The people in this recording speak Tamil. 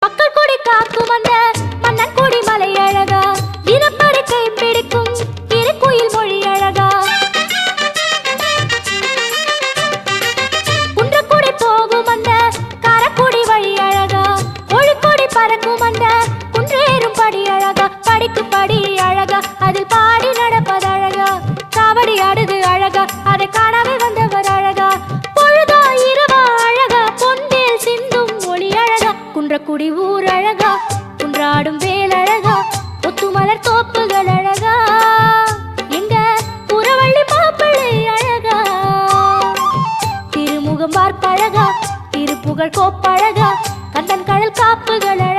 மக்கள் கொடி காக்கும் அந்த மன்னன் கொடி மலை அழகா வீரப்படை பிடிக்கும் திருக்குயில் மொழி அழகா குன்றக்குடி போகும் அந்த காரக்குடி வழி அழகா கோழிக்கொடி பறக்கும் அந்த குன்றேறும் படி அழகா படிக்கு படி அழகா அதில் பாடி நடப்பது அழகா காவடி ஆடுது அழகா அதை காணவே வந்தவர் அழகா பொழுதா இரவா அழகா பொன்வேல் சிந்தும் ஒளி அழகா குன்றக்குடி ஊர் அழகா குன்றாடும் வேல் அழகா ஒத்துமலர் தோப்புகள் அழகா எங்க புறவள்ளி மாப்பிள்ளை அழகா திருமுகம் பார்ப்பழகா திருப்புகழ் கோப்பழகா கந்தன் கடல் காப்புகள் அழகா